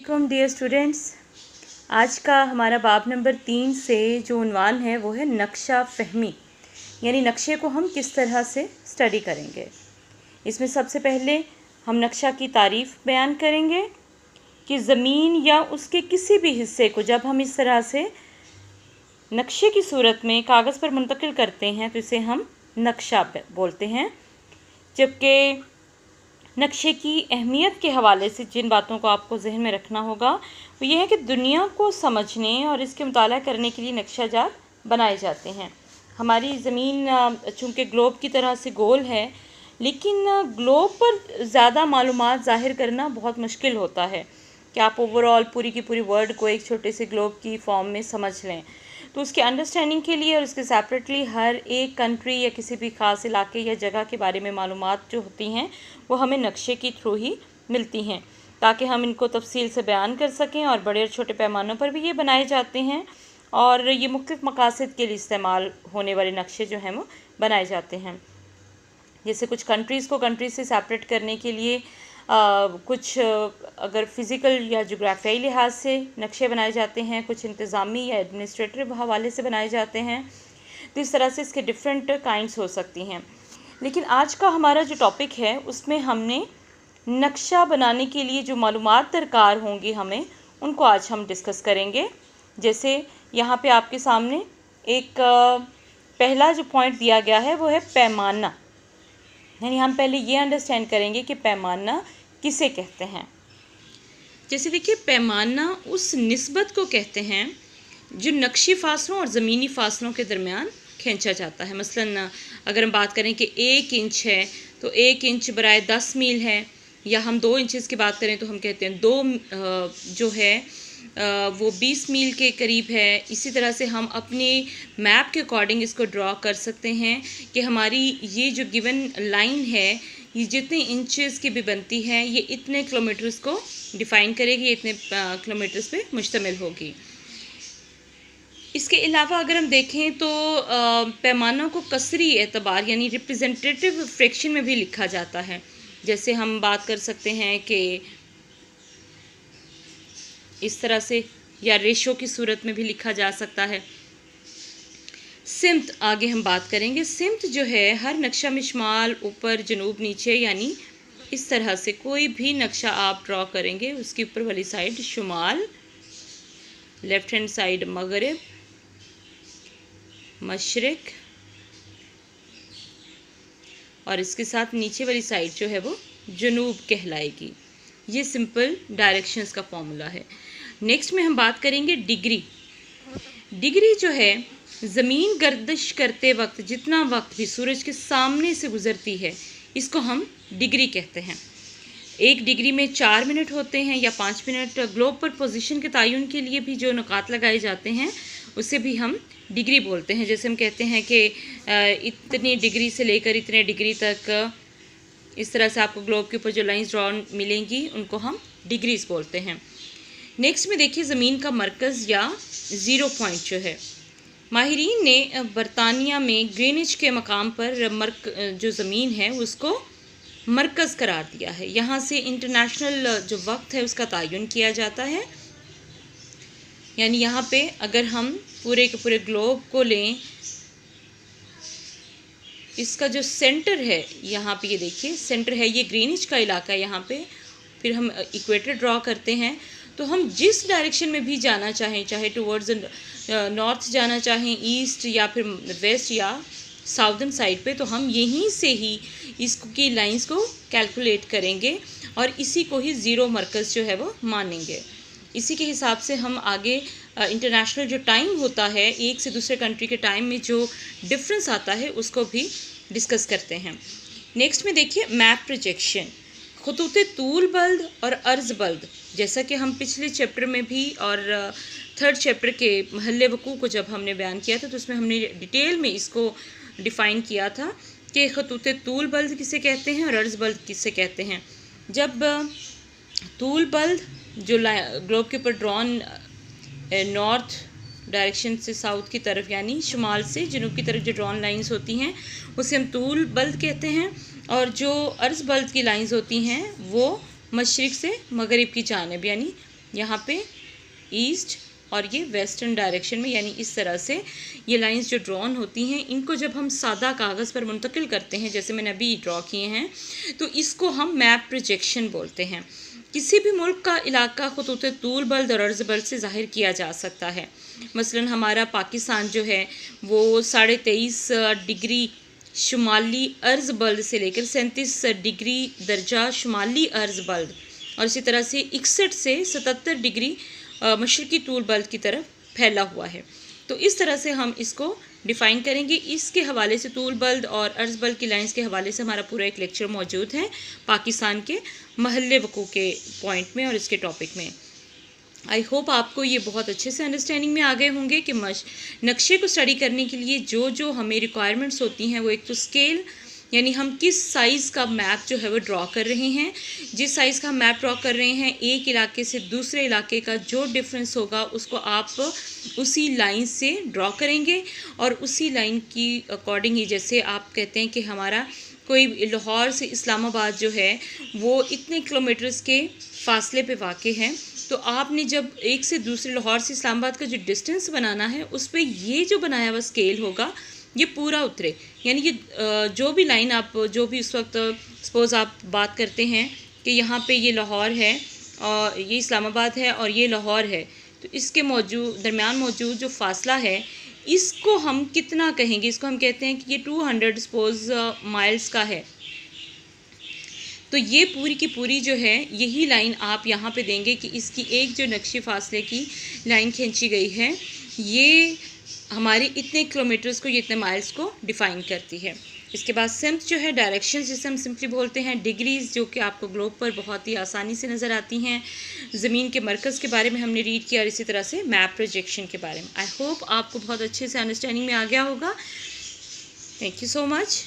अस्सलामुअलैकुम dear students. आज का हमारा बाब नंबर 3 से जो उन्वान है वो है नक्शा फ़हमी, यानी नक्शे को हम किस तरह से स्टडी करेंगे। इसमें सबसे पहले हम नक्शा की तारीफ़ बयान करेंगे कि ज़मीन या उसके किसी भी हिस्से को जब हम इस तरह से नक्शे की सूरत में कागज़ पर मुंतकिल करते हैं तो इसे हम नक्शा बोलते हैं। जबकि नक्शे की अहमियत के हवाले से जिन बातों को आपको जहन में रखना होगा वो ये है कि दुनिया को समझने और इसके मुताला करने के लिए नक्शा जात बनाए जाते हैं। हमारी ज़मीन चूँकि ग्लोब की तरह से गोल है, लेकिन ग्लोब पर ज़्यादा मालूमात ज़ाहिर करना बहुत मुश्किल होता है कि आप ओवरऑल पूरी की पूरी वर्ल्ड को एक छोटे से ग्लोब की फॉर्म में समझ लें। तो उसके अंडरस्टैंडिंग के लिए और उसके सेपरेटली हर एक कंट्री या किसी भी ख़ास इलाके या जगह के बारे में मालूमात जो होती हैं वो हमें नक्शे के थ्रू ही मिलती हैं, ताकि हम इनको तफसील से बयान कर सकें। और बड़े और छोटे पैमानों पर भी ये बनाए जाते हैं और ये मुख्तलिफ़ मकासद के लिए इस्तेमाल होने वाले नक्शे जो हैं वो बनाए जाते हैं। जैसे कुछ कंट्रीज़ को कंट्री से सेपरेट करने के लिए कुछ अगर फ़िज़िकल या जोग्राफियाई लिहाज से नक्शे बनाए जाते हैं, कुछ इंतज़ामी या एडमिनिस्ट्रेटिव हवाले से बनाए जाते हैं। तो इस तरह से इसके डिफरेंट काइंड्स हो सकती हैं। लेकिन आज का हमारा जो टॉपिक है उसमें हमने नक्शा बनाने के लिए जो मालूमात दरकार होंगी हमें उनको आज हम डिस्कस करेंगे। जैसे यहाँ पे आपके सामने एक पहला जो पॉइंट दिया गया है वो है पैमाना, यानी हम पहले ये अंडरस्टैंड करेंगे कि पैमाना किसे कहते हैं। जैसे देखिए, पैमाना उस निस्बत को कहते हैं जो नक्शी फासलों और ज़मीनी फासलों के दरमियान खींचा जाता है। मसलन अगर हम बात करें कि 1 इंच है तो 1 इंच बराए 10 मील है, या हम 2 इंचज़ की बात करें तो हम कहते हैं 2 जो है वो 20 मील के करीब है। इसी तरह से हम अपने मैप के अकॉर्डिंग इसको ड्रॉ कर सकते हैं कि हमारी ये जो गिवन लाइन है ये जितने इंचेस की भी बनती है ये इतने किलोमीटर्स को डिफ़ाइन करेगी, इतने किलोमीटर्स पे मुश्तमिल होगी। इसके अलावा अगर हम देखें तो पैमानों को कसरी एतबार यानी रिप्रेजेंटेटिव फ्रैक्शन में भी लिखा जाता है। जैसे हम बात कर सकते हैं कि इस तरह से, या रेशो की सूरत में भी लिखा जा सकता है। सिमत आगे हम बात करेंगे। सिमत जो है हर नक्शा में शुमाल, ऊपर, जनूब, नीचे, यानी इस तरह से कोई भी नक्शा आप ड्रॉ करेंगे उसकी ऊपर वाली साइड शुमाल, लेफ्ट हैंड साइड मगरिब, मशरिक, और इसके साथ नीचे वाली साइड जो है वो जनूब कहलाएगी। ये सिंपल डायरेक्शंस का फॉर्मूला है। नेक्स्ट में हम बात करेंगे डिग्री। डिग्री जो है ज़मीन गर्दिश करते वक्त जितना वक्त भी सूरज के सामने से गुज़रती है इसको हम डिग्री कहते हैं। 1 डिग्री में 4 मिनट होते हैं या 5 मिनट। ग्लोब पर पोजीशन के तयन के लिए भी जो नुकात लगाए जाते हैं उसे भी हम डिग्री बोलते हैं। जैसे हम कहते हैं कि इतनी डिग्री से लेकर इतने डिग्री तक, इस तरह से आपको ग्लोब के ऊपर जो लाइंस ड्रॉ मिलेंगी उनको हम डिग्रीज बोलते हैं। नेक्स्ट में देखिए, ज़मीन का मरकज़ या ज़ीरो पॉइंट जो है, माहिरीन ने बरतानिया में ग्रीनिच के मकाम पर जो ज़मीन है उसको मरकज़ करार दिया है। यहाँ से इंटरनेशनल जो वक्त है उसका तयन किया जाता है। यानी यहाँ पे अगर हम पूरे के पूरे ग्लोब को लें, इसका जो सेंटर है यहाँ पे, ये देखिए सेंटर है, ये ग्रीनिच का इलाका है यहाँ पे। फिर हम इक्वेटर ड्रॉ करते हैं तो हम जिस डायरेक्शन में भी जाना चाहें, चाहे टुवर्ड्स नॉर्थ जाना चाहें, ईस्ट या फिर वेस्ट या साउदर्न साइड पे, तो हम यहीं से ही इसकी लाइंस को कैलकुलेट करेंगे और इसी को ही ज़ीरो मरकज़ जो है वो मानेंगे। इसी के हिसाब से हम आगे इंटरनेशनल जो टाइम होता है, एक से दूसरे कंट्री के टाइम में जो डिफरेंस आता है उसको भी डिस्कस करते हैं। नेक्स्ट में देखिए, मैप प्रोजेक्शन, खतूत तूल बल्द और अर्ज़ बल्द। जैसा कि हम पिछले चैप्टर में भी और 3rd चैप्टर के महल्ले वकू को जब हमने बयान किया था तो उसमें हमने डिटेल में इसको डिफ़ाइन किया था कि खतूत तूल बल्द किसे कहते हैं और अर्ज़ बल्द किसे कहते हैं। जब तूल बल्द जो ग्लोब के ऊपर ड्रॉन नॉर्थ डायरेक्शन से साउथ की तरफ, यानी शुमाल से जनूब की तरफ जो ड्रॉन लाइंस होती हैं उसे हम तूल बल्द कहते हैं, और जो अर्ज़ बल्द की लाइंस होती हैं वो मशरिक़ से मगरिब की जानिब यानी यहाँ पे ईस्ट और ये वेस्टर्न डायरेक्शन में, यानी इस तरह से ये लाइंस जो ड्रॉन होती हैं, इनको जब हम सादा कागज़ पर मुंतकिल करते हैं, जैसे मैंने अभी ड्रॉ किए हैं, तो इसको हम मैप प्रोजेक्शन बोलते हैं। किसी भी मुल्क का इलाका खुतूत तूल बल्द और अर्ज़ बल्द से ज़ाहिर किया जा सकता है। मसलन हमारा पाकिस्तान जो है वो 23.5 डिग्री शुमाली अर्ज़ बल्द से लेकर 37 डिग्री दर्जा शुमाली अर्ज़ बल्द, और इसी तरह से 61 से 77 डिग्री मशरक़ी तूल बल्द की तरफ फैला हुआ है। तो इस तरह से हम इसको डिफ़ाइन करेंगे। इसके हवाले से तूल बल्द और अर्ज़ बल्द की लाइंस के हवाले से हमारा पूरा एक लेक्चर मौजूद है पाकिस्तान के महल्ले वक़ू के पॉइंट में और इसके टॉपिक में। आई होप आपको ये बहुत अच्छे से अंडरस्टैंडिंग में आ गए होंगे कि नक्शे को स्टडी करने के लिए जो हमें रिक्वायरमेंट्स होती हैं, वो एक तो स्केल, यानी हम किस साइज़ का मैप जो है वो ड्रॉ कर रहे हैं। जिस साइज़ का हम मैप ड्रॉ कर रहे हैं, एक इलाके से दूसरे इलाके का जो डिफरेंस होगा उसको आप उसी लाइन से ड्रॉ करेंगे, और उसी लाइन की अकॉर्डिंग ही, जैसे आप कहते हैं कि हमारा कोई लाहौर से इस्लामाबाद जो है वो इतने किलोमीटर्स के फासले पे वाक़ है, तो आपने जब एक से दूसरे लाहौर से इस्लामाबाद का जो डिस्टेंस बनाना है, उस पर ये जो बनाया हुआ स्केल होगा ये पूरा उतरे। यानी ये जो भी लाइन आप, जो भी उस वक्त सपोज़ आप बात करते हैं कि यहाँ पे ये लाहौर है और ये इस्लामाबाद है और ये लाहौर है, तो इसके दरमियान मौजूद जो फासला है, इसको हम कितना कहेंगे? इसको हम कहते हैं कि ये 200 सपोज़ माइल्स का है। तो ये पूरी की पूरी जो है यही लाइन आप यहाँ पे देंगे कि इसकी एक जो नक्शे फासले की लाइन खींची गई है, ये हमारे इतने किलोमीटर्स को, ये इतने माइल्स को डिफ़ाइन करती है। इसके बाद सिम्त जो है डायरेक्शन, जिसे हम सिंपली बोलते हैं, डिग्रीज़ जो कि आपको ग्लोब पर बहुत ही आसानी से नज़र आती हैं। ज़मीन के मरकज़ के बारे में हमने रीड किया, और इसी तरह से मैप प्रोजेक्शन के बारे में। आई होप आपको बहुत अच्छे से अंडरस्टैंडिंग में आ गया होगा। Thank you so much.